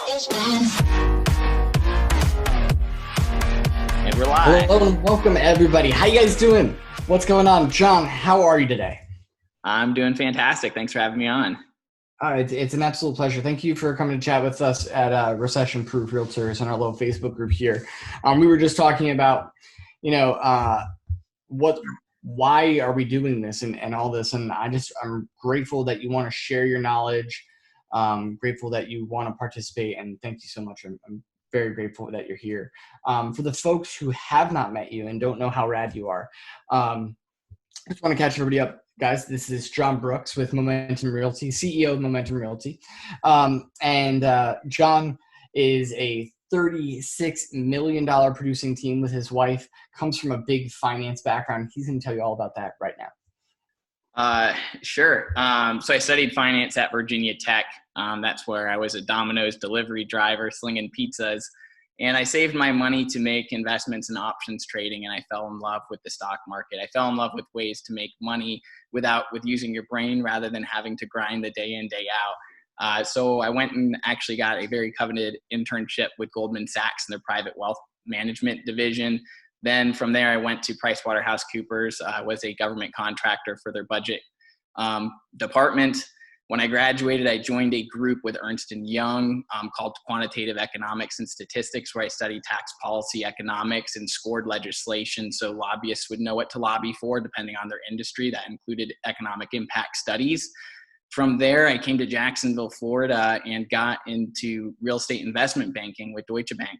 And we're live. Hello and welcome everybody. How you guys doing? What's going on? John, how are you today? I'm doing fantastic. Thanks for having me on. It's an absolute pleasure. Thank you for coming to chat with us at Recession-Proof Realtors and our little Facebook group here. We were just talking about, why are we doing this and all this, and I'm grateful that you want to share your knowledge. Grateful that you want to participate, and thank you so much. I'm very grateful that you're here. For the folks who have not met you and don't know how rad you are, I just want to catch everybody up. Guys, this is John Brooks with Momentum Realty, CEO of Momentum Realty. John is a $36 million producing team with his wife, comes from a big finance background. He's going to tell you all about that right now. Sure. So I studied finance at Virginia Tech. That's where I was a Domino's delivery driver, slinging pizzas. And I saved my money to make investments in options trading, and I fell in love with the stock market. I fell in love with ways to make money with using your brain rather than having to grind the day in, day out. So I went and actually got a very coveted internship with Goldman Sachs in their private wealth management division. Then from there, I went to PricewaterhouseCoopers. I was a government contractor for their budget department. When I graduated, I joined a group with Ernst & Young called Quantitative Economics and Statistics, where I studied tax policy economics and scored legislation so lobbyists would know what to lobby for depending on their industry. That included economic impact studies. From there, I came to Jacksonville, Florida, and got into real estate investment banking with Deutsche Bank,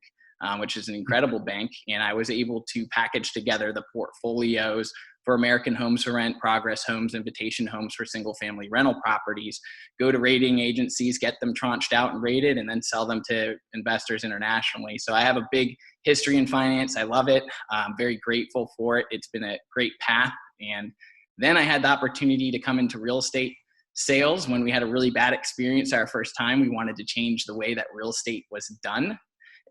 which is an incredible bank. And I was able to package together the portfolios for American Homes for Rent, Progress Homes, Invitation Homes for single-family rental properties, go to rating agencies, get them tranched out and rated, and then sell them to investors internationally. So I have a big history in finance. I love it. I'm very grateful for it. It's been a great path. And then I had the opportunity to come into real estate sales when we had a really bad experience our first time. We wanted to change the way that real estate was done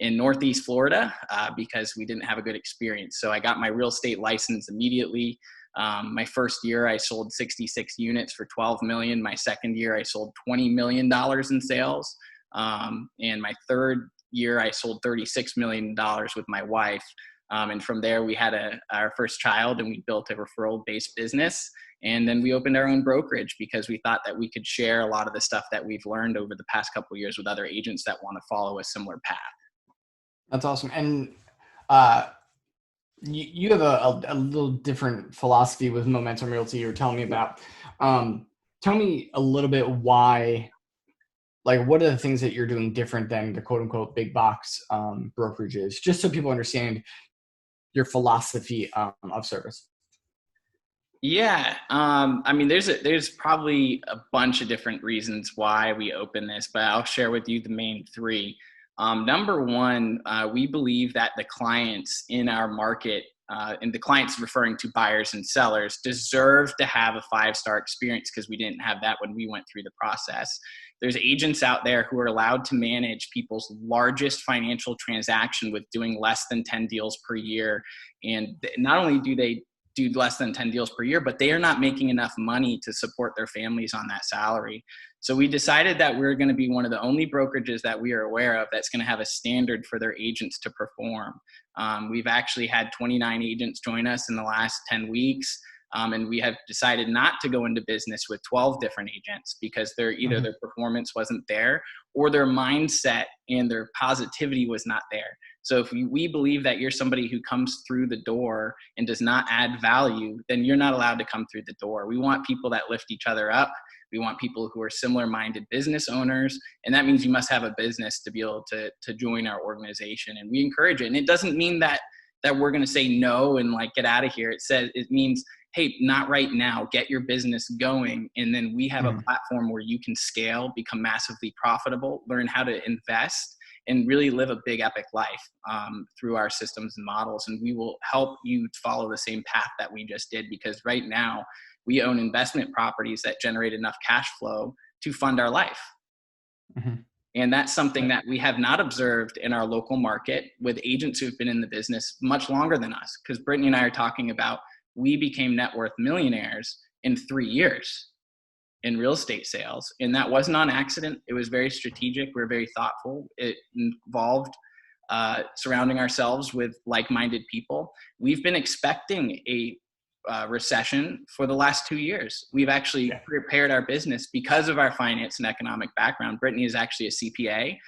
in Northeast Florida because we didn't have a good experience. So I got my real estate license immediately. My first year, I sold 66 units for $12 million. My second year, I sold $20 million in sales. And my third year, I sold $36 million with my wife. And from there, we had our first child, and we built a referral-based business. And then we opened our own brokerage because we thought that we could share a lot of the stuff that we've learned over the past couple of years with other agents that want to follow a similar path. That's awesome. And you have a little different philosophy with Momentum Realty you were telling me about. Tell me a little bit why, what are the things that you're doing different than the quote unquote big box brokerages, just so people understand your philosophy of service. Yeah. There's probably a bunch of different reasons why we open this, but I'll share with you the main three. Number one, we believe that the clients in our market, and the clients referring to buyers and sellers, deserve to have a 5-star experience because we didn't have that when we went through the process. There's agents out there who are allowed to manage people's largest financial transaction with doing less than 10 deals per year. And not only do they do less than 10 deals per year, but they are not making enough money to support their families on that salary. So we decided that we're going to be one of the only brokerages that we are aware of that's going to have a standard for their agents to perform. We've actually had 29 agents join us in the last 10 weeks. And we have decided not to go into business with 12 different agents because either their performance wasn't there or their mindset and their positivity was not there. So if we believe that you're somebody who comes through the door and does not add value, then you're not allowed to come through the door. We want people that lift each other up. We want people who are similar-minded business owners. And that means you must have a business to be able to join our organization. And we encourage it. And it doesn't mean that we're going to say no and get out of here. It means, hey, not right now, get your business going. And then we have a platform where you can scale, become massively profitable, learn how to invest, and really live a big epic life through our systems and models. And we will help you follow the same path that we just did, because right now we own investment properties that generate enough cash flow to fund our life. And that's something that we have not observed in our local market with agents who've been in the business much longer than us. Because Brittany and I are talking about, we became net worth millionaires in 3 years. in real estate sales. And that wasn't on accident. It was very strategic. We're very thoughtful. It involved surrounding ourselves with like-minded people. We've been expecting a recession for the last 2 years. We've actually prepared our business because of our finance and economic background. Brittany is actually a CPA.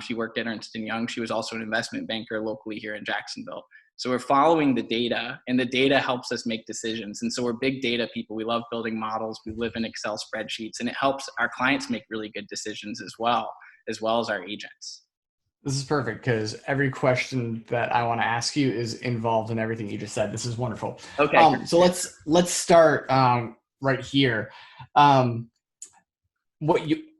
She worked at Ernst & Young. She was also an investment banker locally here in Jacksonville. So we're following the data, and the data helps us make decisions. And so we're big data people. We love building models. We live in Excel spreadsheets, and it helps our clients make really good decisions as well as our agents. This is perfect because every question that I want to ask you is involved in everything you just said. This is wonderful. Okay. So let's start right here.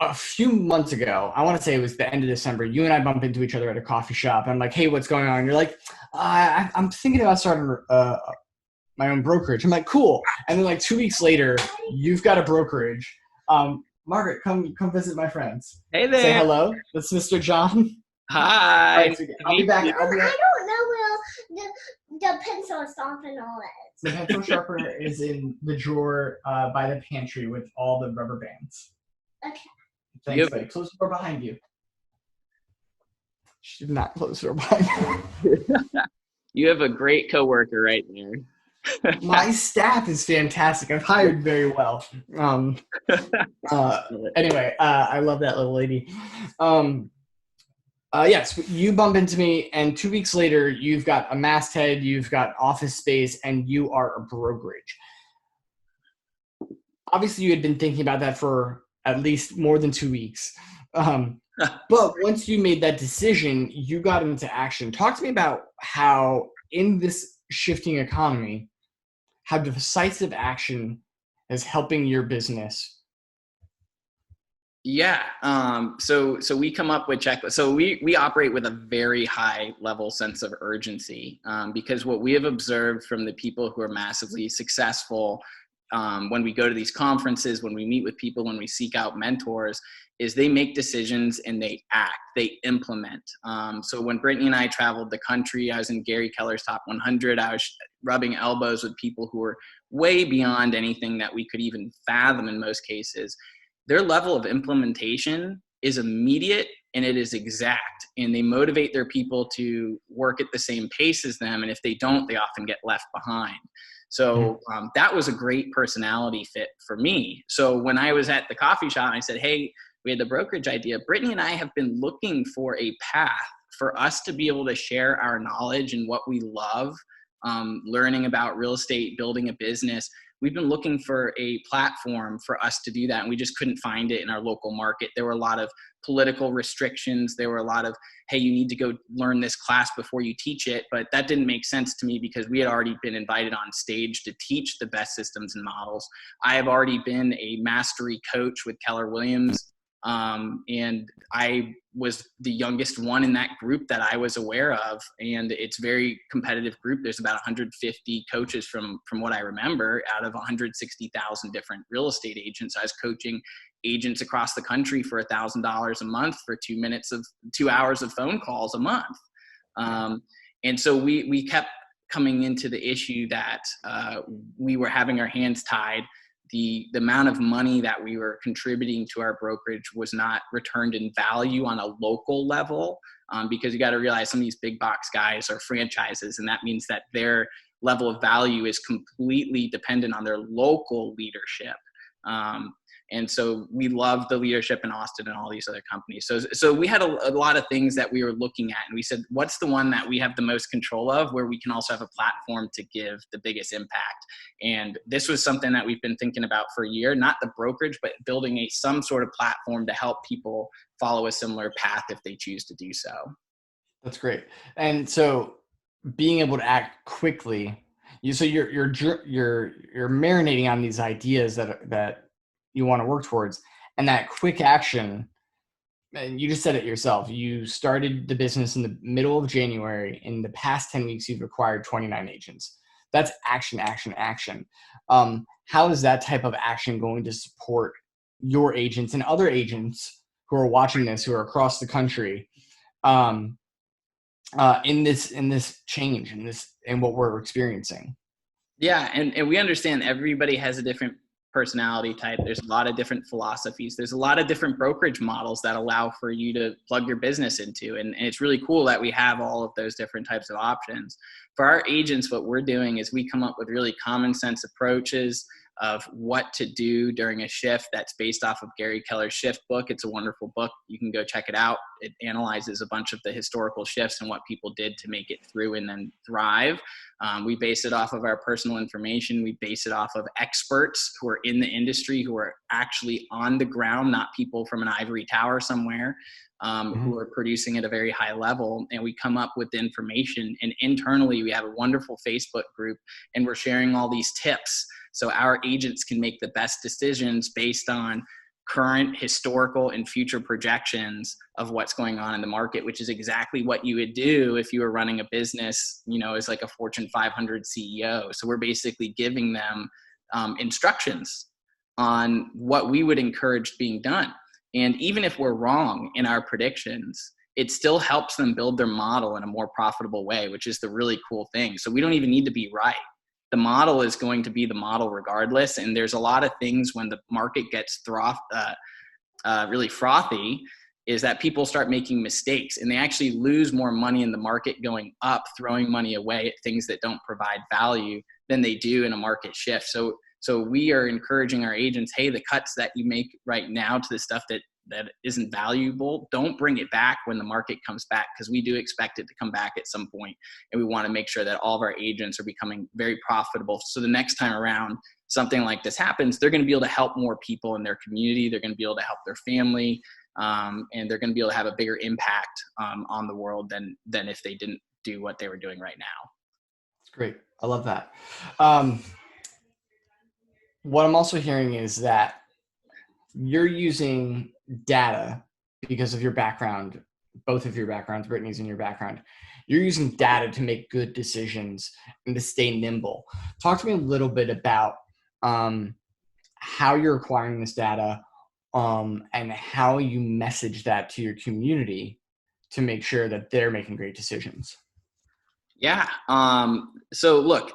A few months ago, I want to say it was the end of December, you and I bump into each other at a coffee shop. I'm like, hey, what's going on? And you're like, I'm thinking about starting my own brokerage. I'm like, cool. And then like 2 weeks later, you've got a brokerage. Margaret, come visit my friends. Hey there. Say hello. That's Mr. John. Hi. Right, so I'll be back. I don't know where the pencil sharpener is. The pencil sharpener is in the drawer by the pantry with all the rubber bands. Okay. Thanks, buddy. Close the door behind you. She did not close the door behind you. You have a great coworker right there. My staff is fantastic. I've hired very well. Anyway, I love that little lady. Yes, you bump into me, and 2 weeks later, you've got a masthead, you've got office space, and you are a brokerage. Obviously, you had been thinking about that for at least more than 2 weeks. But once you made that decision, you got into action. Talk to me about how, in this shifting economy, how decisive action is helping your business. Yeah. So we come up with checklists. So we operate with a very high level sense of urgency, because what we have observed from the people who are massively successful, when we go to these conferences, when we meet with people, when we seek out mentors, is they make decisions and they act, they implement. So when Brittany and I traveled the country, I was in Gary Keller's top 100. I was rubbing elbows with people who were way beyond anything that we could even fathom in most cases. Their level of implementation is immediate and it is exact, and they motivate their people to work at the same pace as them. And if they don't, they often get left behind. So that was a great personality fit for me. So when I was at the coffee shop, I said, hey, we had the brokerage idea. Brittany and I have been looking for a path for us to be able to share our knowledge and what we love, learning about real estate, building a business. We've been looking for a platform for us to do that, and we just couldn't find it in our local market. There were a lot of political restrictions. There were a lot of, hey, you need to go learn this class before you teach it. But that didn't make sense to me because we had already been invited on stage to teach the best systems and models. I have already been a mastery coach with Keller Williams. And I was the youngest one in that group that I was aware of. And it's a very competitive group. There's about 150 coaches from what I remember out of 160,000 different real estate agents. I was coaching agents across the country for $1,000 a month for 2 hours of phone calls a month. And so we kept coming into the issue that we were having our hands tied. The amount of money that we were contributing to our brokerage was not returned in value on a local level, because you got to realize some of these big box guys are franchises, and that means that their level of value is completely dependent on their local leadership. And so we love the leadership in Austin and all these other companies. So we had a lot of things that we were looking at, and we said, what's the one that we have the most control of, where we can also have a platform to give the biggest impact? And this was something that we've been thinking about for a year, not the brokerage, but building some sort of platform to help people follow a similar path if they choose to do so. That's great. And so being able to act quickly, you're marinating on these ideas that you want to work towards, and that quick action. And you just said it yourself. You started the business in the middle of January. In the past 10 weeks, you've acquired 29 agents. That's action, action, action. How is that type of action going to support your agents and other agents who are watching this, who are across the country, in this change, in what we're experiencing? Yeah, and we understand everybody has a different personality type. There's a lot of different philosophies. There's a lot of different brokerage models that allow for you to plug your business into. And it's really cool that we have all of those different types of options. For our agents, what we're doing is we come up with really common sense approaches of what to do during a shift that's based off of Gary Keller's Shift book. It's a wonderful book. You can go check it out. It analyzes a bunch of the historical shifts and what people did to make it through and then thrive. We base it off of our personal information. We base it off of experts who are in the industry, who are actually on the ground, not people from an ivory tower somewhere, who are producing at a very high level. And we come up with the information. And internally, we have a wonderful Facebook group, and we're sharing all these tips so our agents can make the best decisions based on current, historical, and future projections of what's going on in the market, which is exactly what you would do if you were running a business, you know, as like a Fortune 500 CEO. So we're basically giving them instructions on what we would encourage being done. And even if we're wrong in our predictions, it still helps them build their model in a more profitable way, which is the really cool thing. So we don't even need to be right. The model is going to be the model regardless. And there's a lot of things when the market gets really frothy, is that people start making mistakes and they actually lose more money in the market going up, throwing money away at things that don't provide value than they do in a market shift. So we are encouraging our agents, hey, the cuts that you make right now to the stuff that isn't valuable, don't bring it back when the market comes back, because we do expect it to come back at some point. And we want to make sure that all of our agents are becoming very profitable. So the next time around something like this happens, they're going to be able to help more people in their community. They're going to be able to help their family. And they're going to be able to have a bigger impact on the world than if they didn't do what they were doing right now. That's great. I love that. What I'm also hearing is that you're using data because of your background, both of your backgrounds, Brittany's and your background. You're using data to make good decisions and to stay nimble. Talk to me a little bit about how you're acquiring this data and how you message that to your community to make sure that they're making great decisions. Yeah. So look,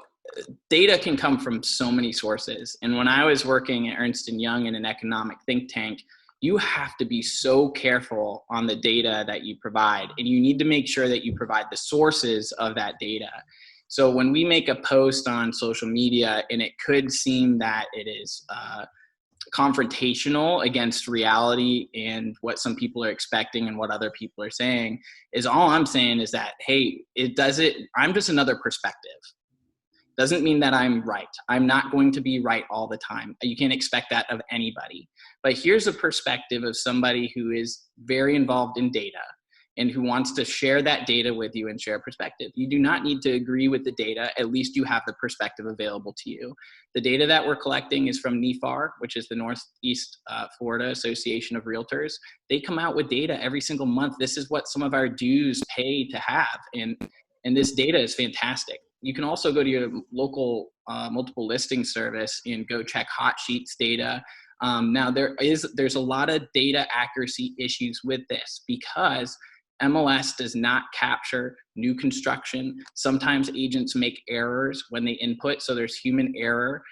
data can come from so many sources. And when I was working at Ernst & Young in an economic think tank, you have to be so careful on the data that you provide. And you need to make sure that you provide the sources of that data. So when we make a post on social media and it could seem that it is confrontational against reality and what some people are expecting and what other people are saying, is all I'm saying is that, hey, I'm just another perspective. Doesn't mean that I'm right. I'm not going to be right all the time. You can't expect that of anybody. But here's a perspective of somebody who is very involved in data and who wants to share that data with you and share a perspective. You do not need to agree with the data. At least you have the perspective available to you. The data that we're collecting is from NEFAR, which is the Northeast Florida Association of Realtors. They come out with data every single month. This is what some of our dues pay to have. And this data is fantastic. You can also go to your local multiple listing service and go check hot sheets data. Now there's a lot of data accuracy issues with this because MLS does not capture new construction. Sometimes agents make errors when they input, so there's human error.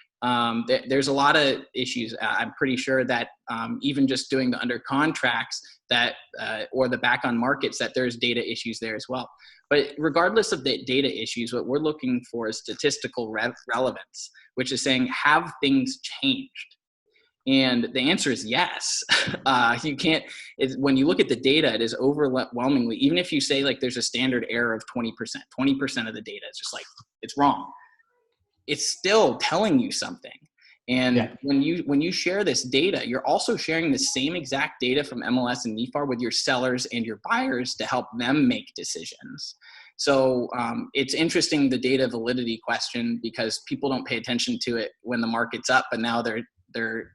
There's a lot of issues. I'm pretty sure that even just doing the under contracts or the back on markets, that there's data issues there as well. But regardless of the data issues, what we're looking for is statistical relevance, which is saying, have things changed? And the answer is yes. When you look at the data, it is overwhelmingly, even if you say like there's a standard error of 20% of the data is just like, it's wrong. It's still telling you something. And when you share this data, you're also sharing the same exact data from MLS and NEFAR with your sellers and your buyers to help them make decisions. So it's interesting, the data validity question, because people don't pay attention to it when the market's up, but now they're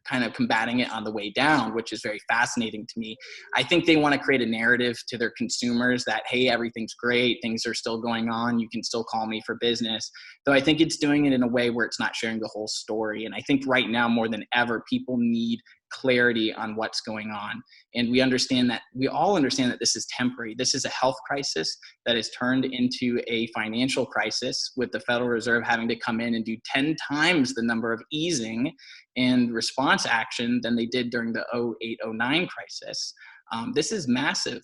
kind of combating it on the way down, which is very fascinating to me. I think they want to create a narrative to their consumers that, hey, everything's great, things are still going on, you can still call me for business. Though I think it's doing it in a way where it's not sharing the whole story. And I think right now more than ever, people need clarity on what's going on. And we all understand that this is temporary. This is a health crisis that has turned into a financial crisis, with the Federal Reserve having to come in and do 10 times the number of easing and response action than they did during the 08-09 crisis. This is massive.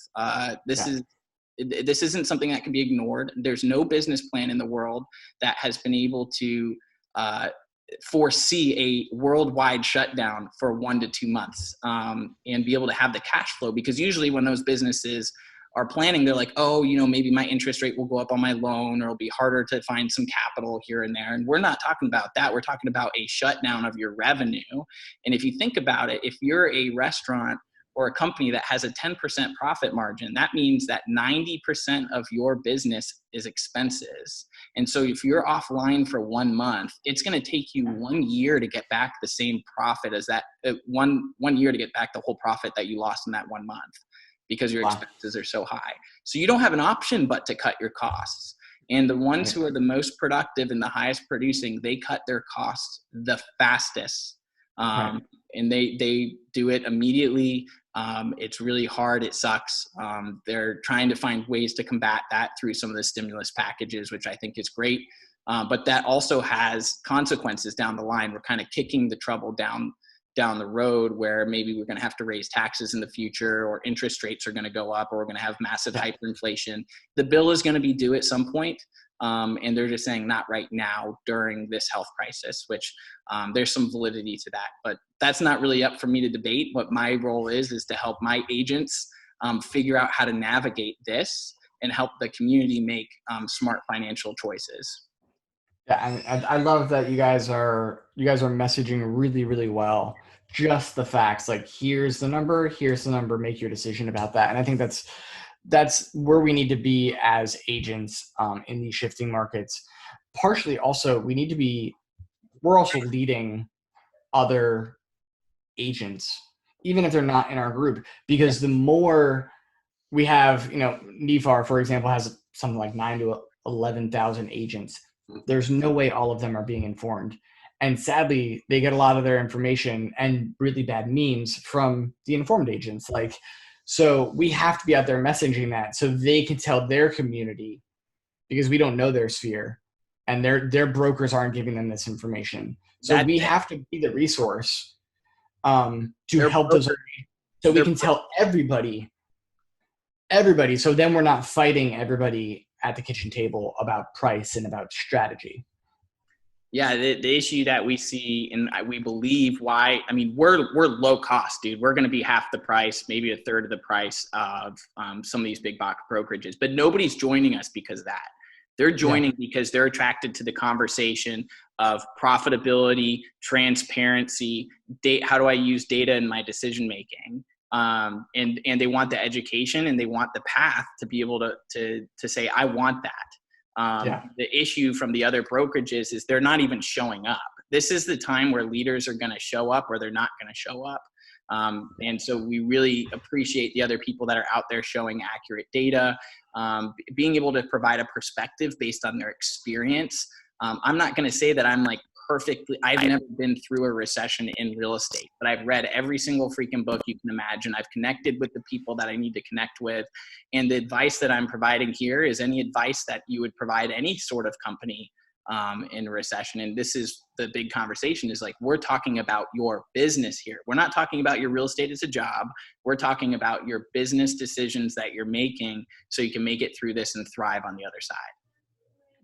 This isn't something that can be ignored. There's no business plan in the world that has been able to foresee a worldwide shutdown for 1 to 2 months and be able to have the cash flow. Because usually when those businesses are planning, they're like, oh, maybe my interest rate will go up on my loan, or it'll be harder to find some capital here and there. And we're not talking about that. We're talking about a shutdown of your revenue. And if you think about it, if you're a restaurant or a company that has a 10% profit margin, that means that 90% of your business is expenses. And so if you're offline for 1 month, it's going to take you 1 year to get back the same profit as that, one year to get back the whole profit that you lost in that 1 month, because your expenses are so high. So you don't have an option but to cut your costs. And the ones who are the most productive and the highest producing, they cut their costs the fastest. And they do it immediately. It's really hard. It sucks. They're trying to find ways to combat that through some of the stimulus packages, which I think is great. But that also has consequences down the line. We're kind of kicking the trouble down the road, where maybe we're going to have to raise taxes in the future, or interest rates are going to go up, or we're going to have massive hyperinflation. The bill is going to be due at some point. And they're just saying not right now during this health crisis, which there's some validity to that. But that's not really up for me to debate. What my role is to help my agents figure out how to navigate this and help the community make smart financial choices. Yeah, and I love that you guys are messaging really, really well. Just the facts, like here's the number, make your decision about that. And I think that's where we need to be as agents in these shifting markets. Partially also, we're also leading other agents, even if they're not in our group, because the more we have, NIFAR, for example, has something like 9,000 to 11,000 agents. There's no way all of them are being informed. And sadly, they get a lot of their information and really bad memes from the informed agents. So we have to be out there messaging that so they can tell their community, because we don't know their sphere and their brokers aren't giving them this information. So we have to be the resource to help those, so we can tell everybody. So then we're not fighting everybody at the kitchen table about price and about strategy. Yeah, the issue that we see, and we believe why, we're low cost, dude. We're going to be half the price, maybe a third of the price of some of these big box brokerages, but nobody's joining us because of that. They're joining because they're attracted to the conversation of profitability, transparency, how do I use data in my decision making? And they want the education and they want the path to be able to say, I want that. The issue from the other brokerages is they're not even showing up. This is the time where leaders are going to show up or they're not going to show up. And so we really appreciate the other people that are out there showing accurate data, being able to provide a perspective based on their experience. I'm not going to say that I'm I've never been through a recession in real estate, but I've read every single freaking book you can imagine. I've connected with the people that I need to connect with. And the advice that I'm providing here is any advice that you would provide any sort of company in a recession. And this is the big conversation, is we're talking about your business here. We're not talking about your real estate as a job. We're talking about your business decisions that you're making so you can make it through this and thrive on the other side.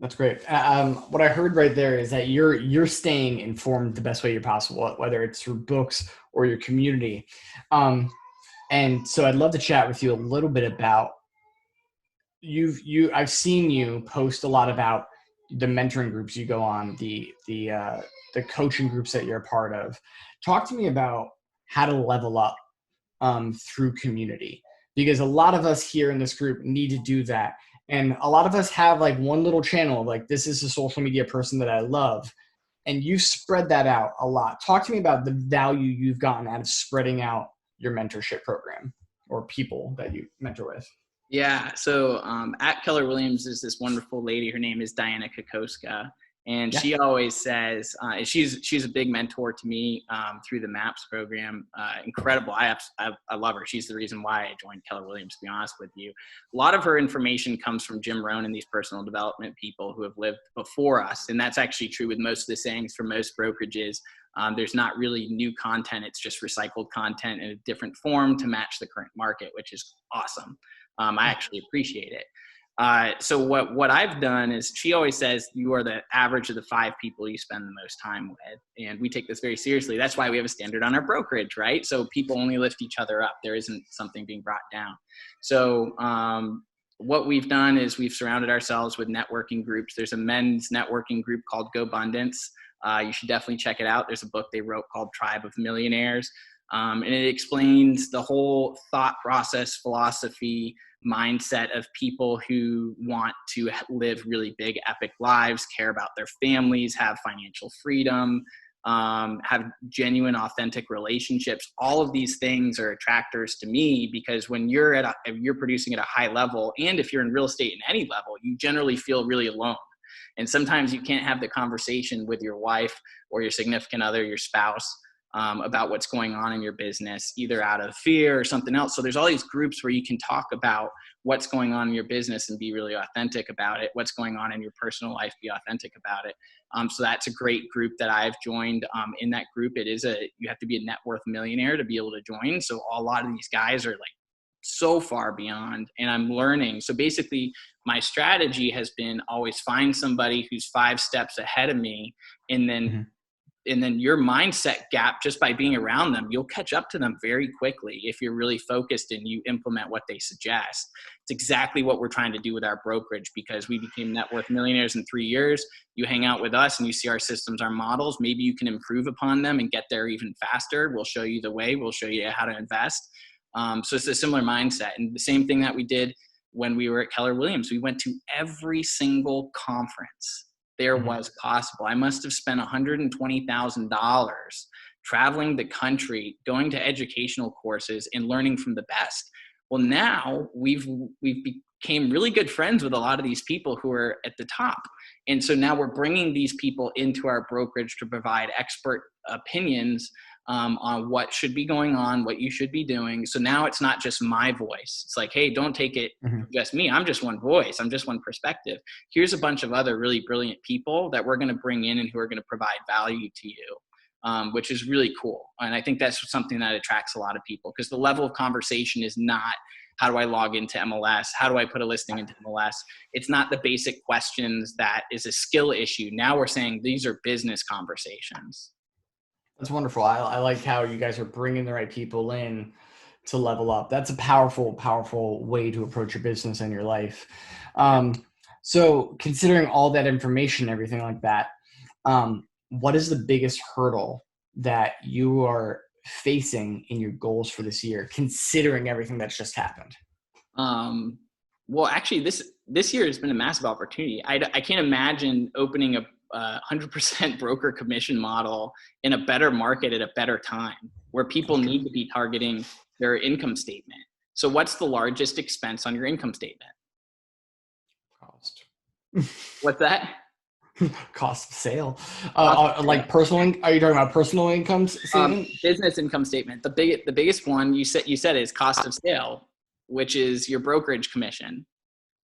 That's great. What I heard right there is that you're staying informed the best way possible, whether it's through books or your community. And so I'd love to chat with you a little bit about I've seen you post a lot about the mentoring groups you go on, the coaching groups that you're a part of. Talk to me about how to level up through community, because a lot of us here in this group need to do that. And a lot of us have one little channel, this is a social media person that I love. And you spread that out a lot. Talk to me about the value you've gotten out of spreading out your mentorship program or people that you mentor with. Yeah. So at Keller Williams is this wonderful lady. Her name is Diana Kokoska. And Yeah. she always says, she's a big mentor to me through the MAPS program. Incredible. I love her. She's the reason why I joined Keller Williams, to be honest with you. A lot of her information comes from Jim Rohn and these personal development people who have lived before us. And that's actually true with most of the sayings for most brokerages. There's not really new content. It's just recycled content in a different form to match the current market, which is awesome. I actually appreciate it. So what I've done is, she always says you are the average of the 5 people you spend the most time with. And we take this very seriously. That's why we have a standard on our brokerage, right? So people only lift each other up. There isn't something being brought down. So what we've done is we've surrounded ourselves with networking groups. There's a men's networking group called GoBundance. You should definitely check it out. There's a book they wrote called Tribe of Millionaires. And it explains the whole thought process, philosophy, mindset of people who want to live really big, epic lives, care about their families, have financial freedom, have genuine, authentic relationships. All of these things are attractors to me, because when you're if you're producing at a high level, and if you're in real estate in any level, you generally feel really alone. And sometimes you can't have the conversation with your wife or your significant other, your spouse, about what's going on in your business, either out of fear or something else. So there's all these groups where you can talk about what's going on in your business and be really authentic about it. What's going on in your personal life, be authentic about it. So that's a great group that I've joined. In that group, you have to be a net worth millionaire to be able to join. So a lot of these guys are like so far beyond, and I'm learning. So basically my strategy has been always find somebody who's 5 steps ahead of me, and then and then your mindset gap, just by being around them, you'll catch up to them very quickly if you're really focused and you implement what they suggest. It's exactly what we're trying to do with our brokerage, because we became net worth millionaires in 3 years. You hang out with us and you see our systems, our models, maybe you can improve upon them and get there even faster. We'll show you the way. We'll show you how to invest. So it's a similar mindset. And the same thing that we did when we were at Keller Williams. We went to every single conference there was possible. I must have spent $120,000 traveling the country, going to educational courses and learning from the best. Well, now we've became really good friends with a lot of these people who are at the top. And so now we're bringing these people into our brokerage to provide expert opinions on what should be going on, what you should be doing. So now it's not just my voice. It's like, hey, don't take it just me. I'm just one voice. I'm just one perspective. Here's a bunch of other really brilliant people that we're going to bring in and who are going to provide value to you, which is really cool. And I think that's something that attracts a lot of people, because the level of conversation is not, how do I log into MLS? How do I put a listing into MLS? It's not the basic questions that is a skill issue. Now we're saying these are business conversations. That's wonderful. I like how you guys are bringing the right people in to level up. That's a powerful, powerful way to approach your business and your life. So considering all that information, everything like that, what is the biggest hurdle that you are facing in your goals for this year, considering everything that's just happened? Well, actually, this year has been a massive opportunity. I can't imagine opening a 100% broker commission model in a better market at a better time, where people need to be targeting their income statement. So what's the largest expense on your income statement? Cost. What's that? Cost of sale. Like personal. Are you talking about personal income statement? Business income statement. The biggest one you said is cost of sale, which is your brokerage commission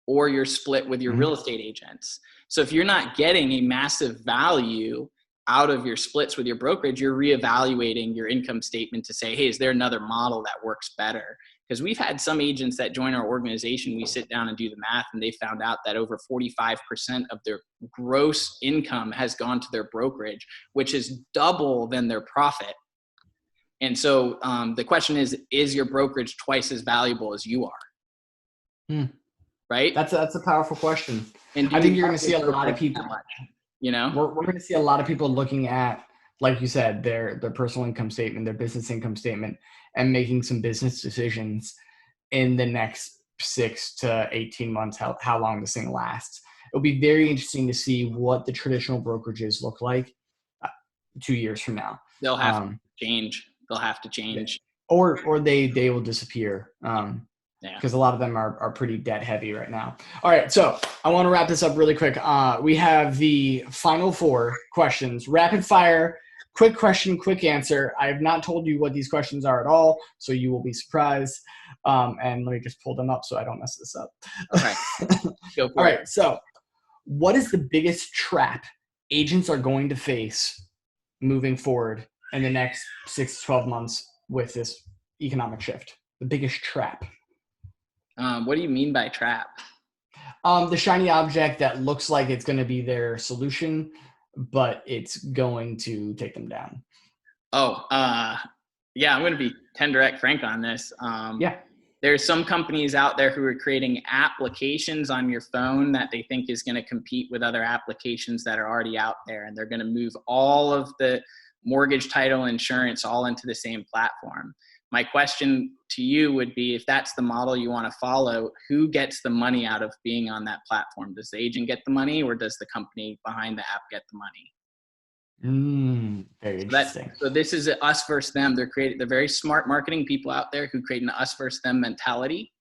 or your split with your real estate agents. So if you're not getting a massive value out of your splits with your brokerage, you're reevaluating your income statement to say, hey, is there another model that works better? Because we've had some agents that join our organization, we sit down and do the math, and they found out that over 45% of their gross income has gone to their brokerage, which is double than their profit. And so the question is your brokerage twice as valuable as you are? Right? That's a powerful question. And I think you're going to see a lot of people, we're going to see a lot of people looking at, like you said, their personal income statement, their business income statement, and making some business decisions in the next 6 to 18 months, how long this thing lasts. It'll be very interesting to see what the traditional brokerages look like 2 years from now. They'll have to change. They'll have to change. Or they will disappear. Yeah. because a lot of them are pretty debt heavy right now. All right, so I want to wrap this up really quick. We have the final 4 questions, rapid fire, quick question, quick answer. I have not told you what these questions are at all, so you will be surprised. And let me just pull them up so I don't mess this up. All right. Go for All it. right, so what is the biggest trap agents are going to face moving forward in the next 6 to 12 months with this economic shift? The biggest trap. What do you mean by trap? The shiny object that looks like it's going to be their solution, but it's going to take them down. Oh, yeah, I'm going to be direct frank on this. Yeah. There's some companies out there who are creating applications on your phone that they think is going to compete with other applications that are already out there. And they're going to move all of the mortgage, title, insurance all into the same platform. My question to you would be, if that's the model you want to follow, who gets the money out of being on that platform? Does the agent get the money, or does the company behind the app get the money? Very interesting. So this is us versus them. They're very smart marketing people out there who create an us versus them mentality.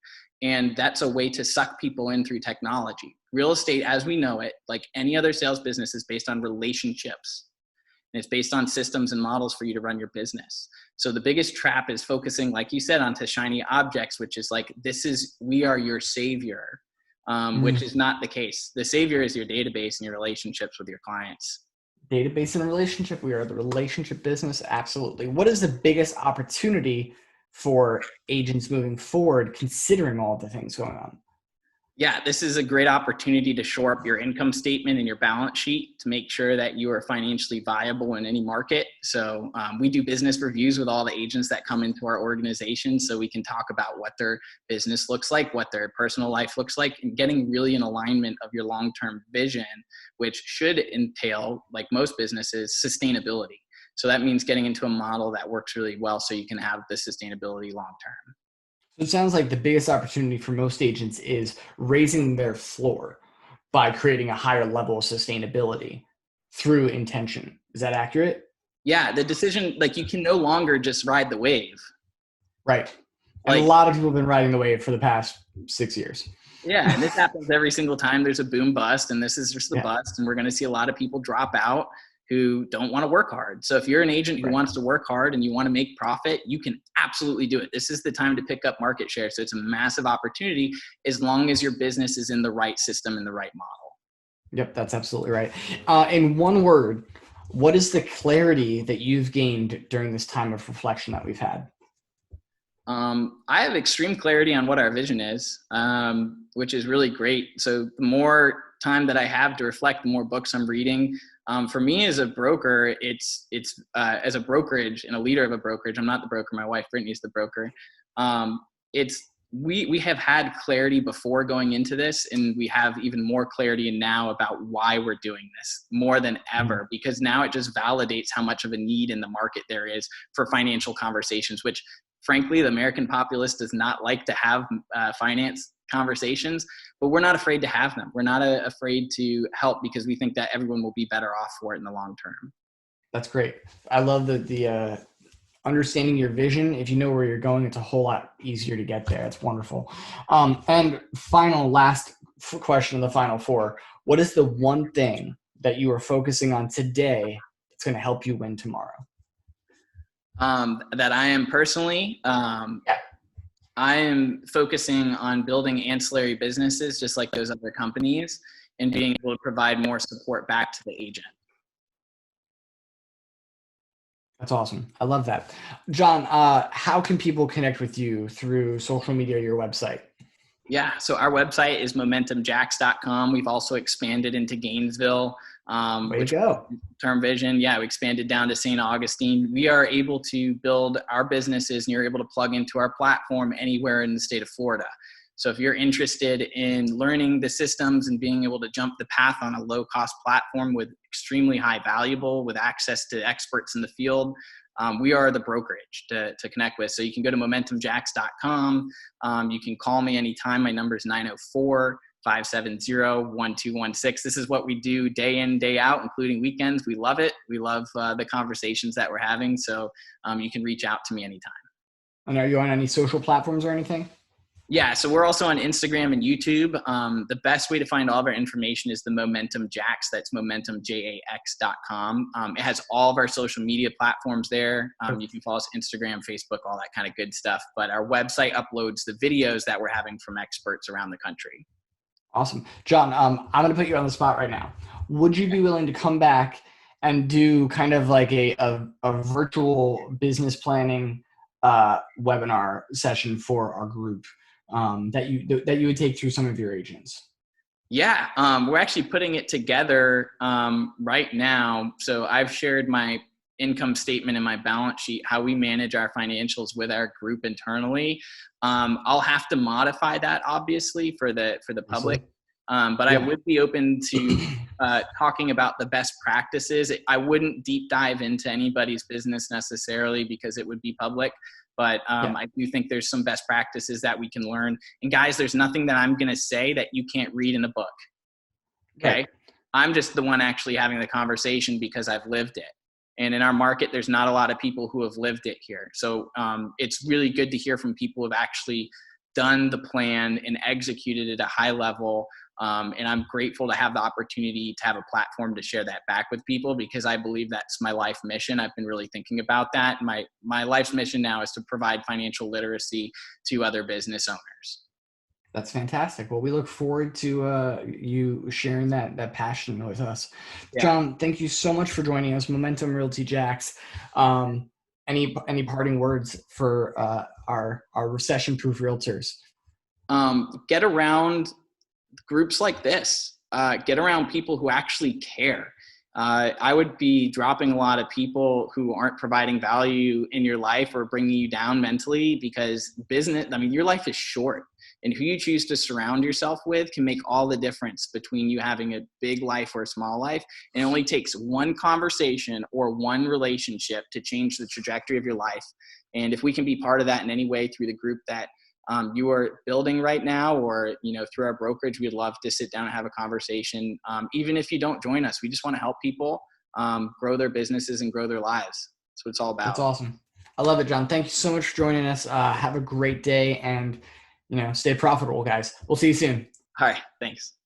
And that's a way to suck people in through technology. Real estate, as we know it, like any other sales business, is based on relationships. And it's based on systems and models for you to run your business. So the biggest trap is focusing, like you said, onto shiny objects, which is like, we are your savior, which is not the case. The savior is your database and your relationships with your clients. Database and relationship. We are the relationship business. Absolutely. What is the biggest opportunity for agents moving forward, considering all the things going on? Yeah, this is a great opportunity to shore up your income statement and your balance sheet to make sure that you are financially viable in any market. So we do business reviews with all the agents that come into our organization, so we can talk about what their business looks like, what their personal life looks like, and getting really in alignment of your long-term vision, which should entail, like most businesses, sustainability. So that means getting into a model that works really well so you can have the sustainability long-term. So it sounds like the biggest opportunity for most agents is raising their floor by creating a higher level of sustainability through intention. Is that accurate? Yeah, the decision, like, you can no longer just ride the wave. Right. And a lot of people have been riding the wave for the past 6 years. Yeah, and this happens every single time there's a boom bust, and this is just the bust, and we're going to see a lot of people drop out who don't want to work hard. So if you're an agent who wants to work hard and you want to make profit, you can absolutely do it. This is the time to pick up market share. So it's a massive opportunity as long as your business is in the right system and the right model. Yep, that's absolutely right. In one word, what is the clarity that you've gained during this time of reflection that we've had? I have extreme clarity on what our vision is, which is really great. So the more time that I have to reflect, the more books I'm reading. For me as a broker, it's as a brokerage and a leader of a brokerage. I'm not the broker. My wife, Brittany, is the broker. We have had clarity before going into this, and we have even more clarity now about why we're doing this more than ever, because now it just validates how much of a need in the market there is for financial conversations, which frankly, the American populace does not like to have finance conversations, but we're not afraid to have them. We're not afraid to help because we think that everyone will be better off for it in the long term. That's great. I love the understanding your vision. If you know where you're going, it's a whole lot easier to get there. It's wonderful. And last question of the final 4. What is the one thing that you are focusing on today that's going to help you win tomorrow? That I am personally, I am focusing on building ancillary businesses just like those other companies and being able to provide more support back to the agent. That's awesome. I love that. John, how can people connect with you through social media or your website? Yeah, so our website is momentumjacks.com. We've also expanded into Gainesville. Way to go. Term Vision. Yeah, we expanded down to St. Augustine. We are able to build our businesses, and you're able to plug into our platform anywhere in the state of Florida. So if you're interested in learning the systems and being able to jump the path on a low-cost platform with extremely high valuable, with access to experts in the field, we are the brokerage to connect with. So you can go to momentumjacks.com. You can call me anytime. My number is 904-570-1216. This is what we do day in, day out, including weekends. We love it. We love the conversations that we're having. So you can reach out to me anytime. And are you on any social platforms or anything? Yeah, so we're also on Instagram and YouTube. The best way to find all of our information is the Momentum Jax. That's momentumjax.com. It has all of our social media platforms there. You can follow us Instagram, Facebook, all that kind of good stuff. But our website uploads the videos that we're having from experts around the country. Awesome. John, I'm going to put you on the spot right now. Would you be willing to come back and do kind of like a virtual business planning webinar session for our group that you would take through some of your agents? Yeah, we're actually putting it together right now. So I've shared my income statement and my balance sheet, how we manage our financials with our group internally. I'll have to modify that obviously for the public, but I would be open to talking about the best practices. I wouldn't deep dive into anybody's business necessarily because it would be public. But I do think there's some best practices that we can learn. And guys, there's nothing that I'm going to say that you can't read in a book. Okay. Right. I'm just the one actually having the conversation because I've lived it. And in our market, there's not a lot of people who have lived it here. So it's really good to hear from people who have actually done the plan and executed at a high level. And I'm grateful to have the opportunity to have a platform to share that back with people because I believe that's my life mission. I've been really thinking about that. My life's mission now is to provide financial literacy to other business owners. That's fantastic. Well, we look forward to you sharing that passion with us. Yeah. John, thank you so much for joining us. Momentum Realty Jax. Any parting words for our recession-proof realtors? Get around groups like this. Get around people who actually care. I would be dropping a lot of people who aren't providing value in your life or bringing you down mentally because your life is short. And who you choose to surround yourself with can make all the difference between you having a big life or a small life. And it only takes one conversation or one relationship to change the trajectory of your life. And if we can be part of that in any way through the group that you are building right now or, through our brokerage, we'd love to sit down and have a conversation. Even if you don't join us, we just want to help people grow their businesses and grow their lives. That's what it's all about. That's awesome. I love it, John. Thank you so much for joining us. Have a great day and, stay profitable, guys. We'll see you soon. All right. Thanks.